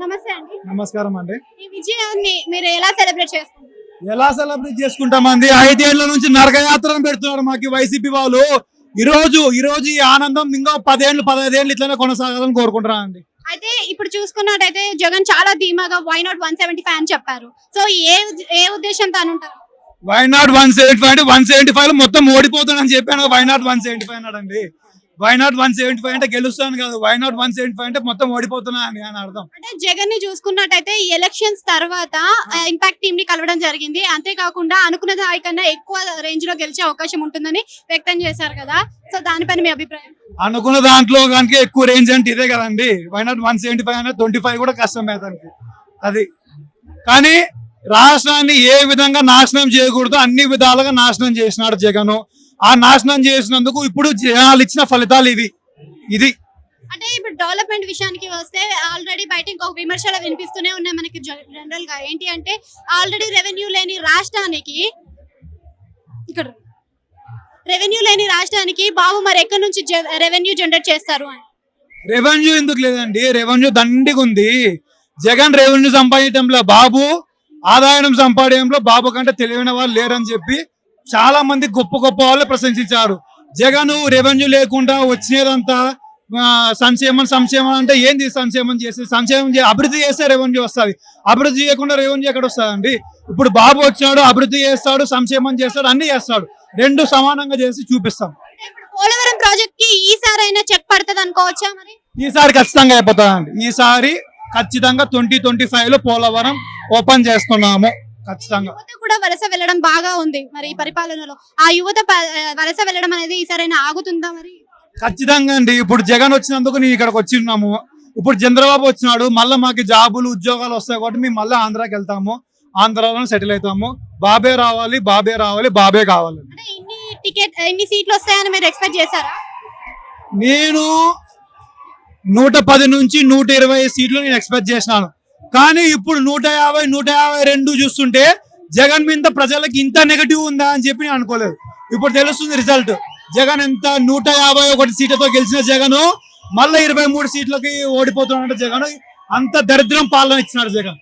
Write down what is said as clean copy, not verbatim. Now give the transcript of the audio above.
నమస్తే అండి. నమస్కారం అండి. ఈ విజయాన్ని మీరు ఎలా సెలబ్రేట్ చేసుకుంటారు? ఎలా సెలబ్రేట్ చేసుకుంటామండి? 5 ఏళ్ల నుంచి నరకయాత్రను పెడుతున్నారు మాకు వైసీపీ వాళ్ళు. ఈ రోజు ఈ ఆనందం ఇంకా 10 ఏళ్ళు 15 ఏళ్ళు ఇట్లానే కొనసాగాలని కోరుకుంటున్నానండి. అయితే ఇప్పుడు చూసుకున్నట్టయితే జగన్ చాలా ధీమాగా వై నాట్ 175 అని చెప్పారు. సో ఏ ఉద్దేశంతో అనుంటారు? వై నాట్ 175 అంటే 175 లో మొత్తం ఓడిపోతానని చెప్పాను. వై నాట్ 175 అన్నాడండి. వై నాట్ 175 అంటే గెలుస్తాను కాదు. వై నాట్ 175 అంటే మొత్తం ఓడిపోతున్నా అని అర్థం. అంటే జగన్ ని చూసుకున్నట్టయితే ఈ ఎలక్షన్స్ తర్వాత ఇంపాక్ట్ టీమ్ ని కలవడం జరిగింది. అంతేకాకుండా అనుకున్న దాని కన్నా ఎక్కువ రేంజ్ లో గెలిచే అవకాశం ఉంటుందని వ్యక్తం చేశారు కదా. సో దానిపైన మీ అభిప్రాయం? అనుకున్న దాంట్లో కనుక ఎక్కువ రేంజ్ అంటే ఇదే కదండి. వై నాట్ 175 అంటే 25 కూడా కష్టమే దానికి. అది కానీ రాష్ట్రాన్ని ఏ విధంగా నాశనం చేయకూడదు అన్ని విధాలుగా నాశనం చేసినాడు జగన్. ఆ నాశనం చేసినందుకు ఇప్పుడు జనాలు ఇచ్చిన ఫలితాలు ఇది. అంటే ఇప్పుడు డెవలప్మెంట్ విషయానికి వస్తే ఆల్రెడీ బయట ఇంకొక విమర్శలు వినిపిస్తూనే ఉన్నాయి మనకి జనరల్ గా. ఏంటి అంటే ఆల్రెడీ రెవెన్యూ లేని రాష్ట్రానికి బాబు మరి ఎక్కడి నుంచి రెవెన్యూ జనరేట్ చేస్తారు అని. రెవెన్యూ ఎందుకు లేదండి? రెవెన్యూ దండిగా ఉంది. జగన్ రెవెన్యూ సంపాదించడంలో బాబు, ఆదాయం సంపాదనలో బాబు కంటే తెలివైన వాళ్ళు లేరని చెప్పి చాలా మంది గొప్ప గొప్ప వాళ్ళు ప్రశంసించారు. జగన్ రెవెన్యూ లేకుండా వచ్చినదంతా సంక్షేమం అంటే ఏంది? సంక్షేమం అభివృద్ధి చేస్తే రెవెన్యూ వస్తుంది. అభివృద్ధి చేయకుండా రెవెన్యూ ఎక్కడ వస్తుందండి? ఇప్పుడు బాబు వచ్చాడు, అభివృద్ధి చేస్తాడు, సంక్షేమం చేస్తాడు, అన్ని చేస్తాడు. రెండు సమానంగా చేసి చూపిస్తాం. పోలవరం ప్రాజెక్ట్ కి ఈసారి అయినా చెక్ పడుతుంది అనుకోవచ్చా? మరి ఈసారి ఖచ్చితంగా అయిపోతుందండి. ఈసారి ఖచ్చితంగా 2025 లో పోలవరం ఓపెన్ చేస్తున్నాము. ఖచ్చితంగా యువత కూడా వలస వెళ్ళడం బాగా ఉంది మరి ఈ పరిపాలనలో. ఆ యువత వలస వెళ్ళడం అనేది ఈసారైనా ఆగుతుందా మరి? ఖచ్చితంగా అండి. ఇప్పుడు జగన్ వచ్చినందుకు నేను ఇక్కడికి వచ్చిన్నాము. ఇప్పుడు చంద్రబాబు వచ్చినాడు, మళ్ళీ మాకు జాబులు ఉద్యోగాలు వస్తాయి కాబట్టి మేము మళ్ళీ ఆంధ్రాకి వెళ్తాము. ఆంధ్రాలో సెటిల్ అవుతాము. బాబే రావాలి, బాబే రావాలి, బాబే కావాలి. ఎన్ని సీట్లు వస్తాయని మీరు ఎక్స్పెక్ట్ చేశారా? నేను 110 నుంచి 120 సీట్లు నేను ఎక్స్పెక్ట్ చేసినాను. కానీ ఇప్పుడు 150, 152 చూస్తుంటే జగన్ మీద ప్రజలకు ఇంత నెగటివ్ ఉందా అని చెప్పి నేను అనుకోలేదు. ఇప్పుడు తెలుస్తుంది రిజల్ట్. జగన్ ఎంత 151 సీట్లతో గెలిచిన జగన్ మళ్ళీ 23 సీట్లకి ఓడిపోతున్నాడు. జగన్ అంత దరిద్రం పాలన ఇచ్చినాడు జగన్.